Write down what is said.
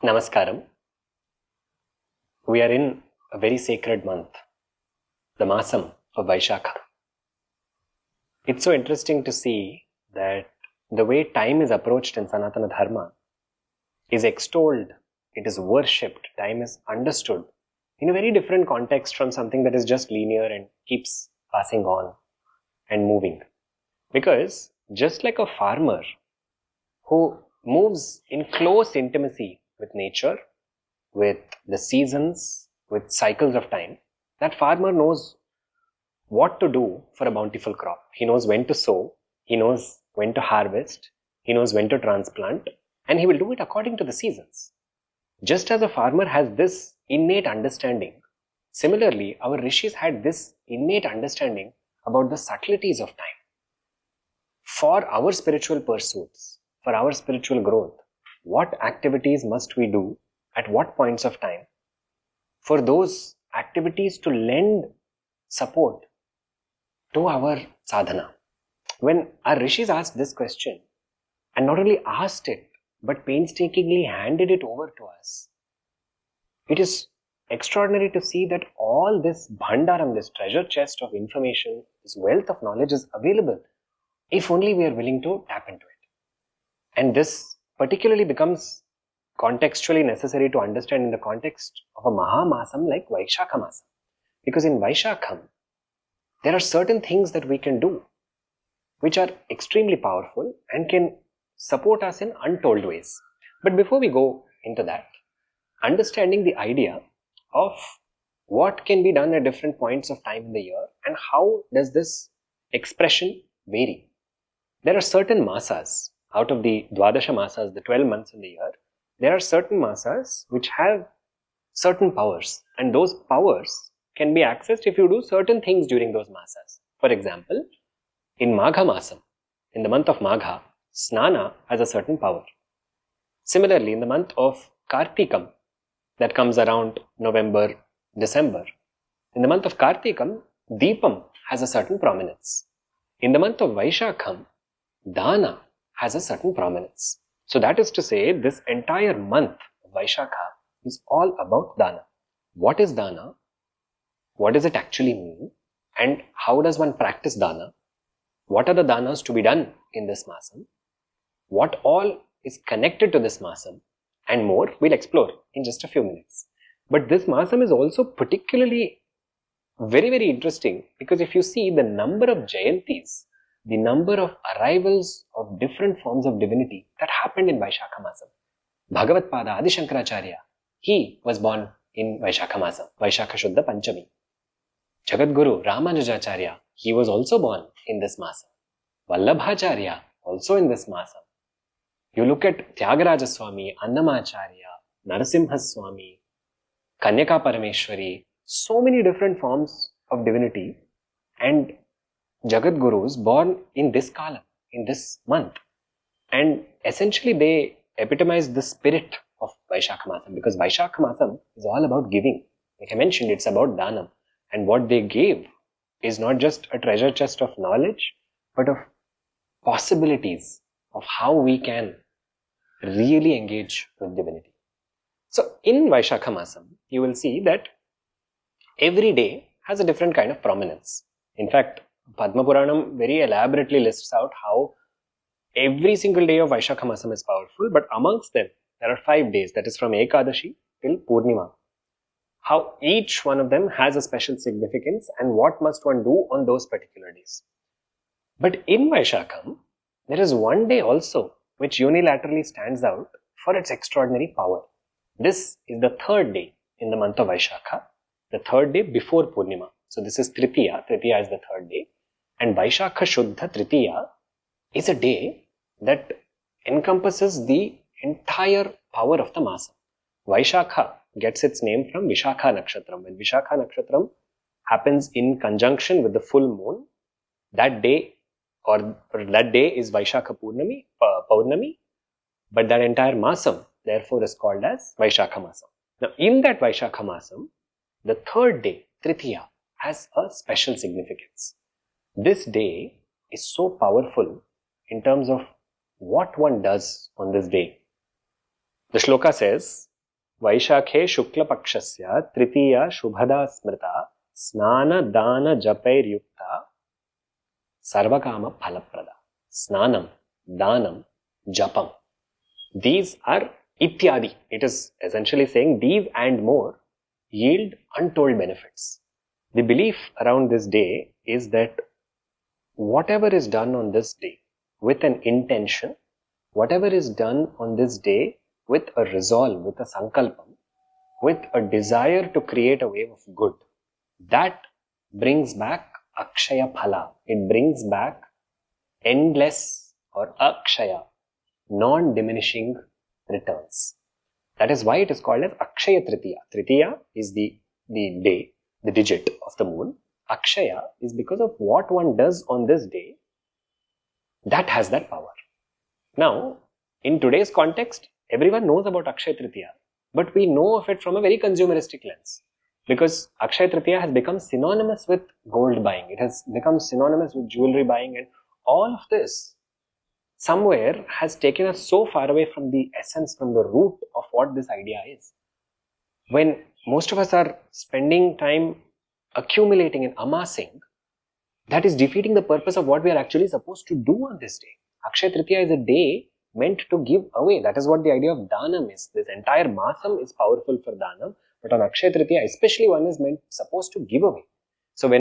Namaskaram. We are in a very sacred month, the Masam of Vaishakha. It's so interesting to see that the way time is approached in Sanatana Dharma is extolled, it is worshipped, time is understood in a very different context from something that is just linear and keeps passing on and moving. Because just like a farmer who moves in close intimacy with nature, with the seasons, with cycles of time, that farmer knows what to do for a bountiful crop. He knows when to sow, he knows when to harvest, he knows when to transplant, and he will do it according to the seasons. Just as a farmer has this innate understanding, similarly, our rishis had this innate understanding about the subtleties of time. For our spiritual pursuits, for our spiritual growth, what activities must we do at what points of time for those activities to lend support to our sadhana? When our rishis asked this question, and not only asked it, but painstakingly handed it over to us, it is extraordinary to see that all this bhandaram, this treasure chest of information, this wealth of knowledge is available if only we are willing to tap into it. And this particularly becomes contextually necessary to understand in the context of a Mahamasam like Vaishakha Masam. Because in Vaishakham, there are certain things that we can do which are extremely powerful and can support us in untold ways. But before we go into that, understanding the idea of what can be done at different points of time in the year and how does this expression vary. There are certain masas. Out of the Dwadasha masas, the 12 months in the year, there are certain masas which have certain powers, and those powers can be accessed if you do certain things during those masas. For example, in Magha Masam, in the month of Magha, Snana has a certain power. Similarly, in the month of Kartikam, that comes around November, December, in the month of Kartikam, Deepam has a certain prominence. In the month of Vaishakham, Dana has a certain prominence. So that is to say, this entire month of Vaishakha is all about Dana. What is Dana? What does it actually mean? And how does one practice Dana? What are the Danas to be done in this Masam? What all is connected to this Masam? And more, we'll explore in just a few minutes. But this Masam is also particularly very, very interesting because if you see the number of Jayantis, the number of arrivals of different forms of divinity that happened in Vaishakha Masam. Bhagavad Pada Adi Shankaracharya, he was born in Vaishakha Masam, Vaishakha Shuddha Panchami. Jagat Guru Ramanujacharya, he was also born in this Masam. Vallabhacharya, also in this Masam. You look at Tyagaraja Swami, Annamacharya, Narasimha Swami, Kanyaka Parameshwari, so many different forms of divinity, and Jagat Gurus born in this kala, in this month. And essentially they epitomize the spirit of Vaishakha Masam because Vaishakha Masam is all about giving. Like I mentioned, it's about Dhanam. And what they gave is not just a treasure chest of knowledge, but of possibilities of how we can really engage with divinity. So in Vaishakha Masam, you will see that every day has a different kind of prominence. In fact, Padma Puranam very elaborately lists out how every single day of Vaishakha Masam is powerful, but amongst them, there are 5 days, that is from Ekadashi till Purnima. How each one of them has a special significance and what must one do on those particular days. But in Vaishakham, there is one day also which unilaterally stands out for its extraordinary power. This is the 3rd day in the month of Vaishakha, the 3rd day before Purnima. So this is Tritiya. Tritiya is the 3rd day. And Vaishakha Shuddha Tritiya is a day that encompasses the entire power of the Masam. Vaishakha gets its name from Vishakha Nakshatram. When Vishakha Nakshatram happens in conjunction with the full moon, that day is Vaishakha Purnami, but that entire Masam therefore is called as Vaishakha Masam. Now in that Vaishakha Masam, the 3rd day, Tritiya, has a special significance. This day is so powerful in terms of what one does on this day. The shloka says, Vaishakhe Shukla Pakshasya Tritiya Shubhada Smrita Snana Dana Japair Yukta Sarvakama Phalaprada. Snanam, Danam, Japam. These are ityadi. It is essentially saying these and more yield untold benefits. The belief around this day is that whatever is done on this day with an intention, whatever is done on this day with a resolve, with a sankalpam, with a desire to create a wave of good, that brings back akshaya phala. It brings back endless or akshaya, non-diminishing returns. That is why it is called as Akshaya Tritiya. Tritiya is the day, the digit of the moon. Akshaya is because of what one does on this day, that has that power. Now, in today's context, everyone knows about Akshaya Tritiya, but we know of it from a very consumeristic lens. Because Akshaya Tritiya has become synonymous with gold buying. It has become synonymous with jewelry buying, and all of this somewhere has taken us so far away from the essence, from the root of what this idea is. When most of us are spending time accumulating and amassing, that is defeating the purpose of what we are actually supposed to do on this day. Akshaya Tritiya is a day meant to give away. That is what the idea of Danam is. This entire Masam is powerful for Danam, but on Akshaya Tritiya especially, one is supposed to give away.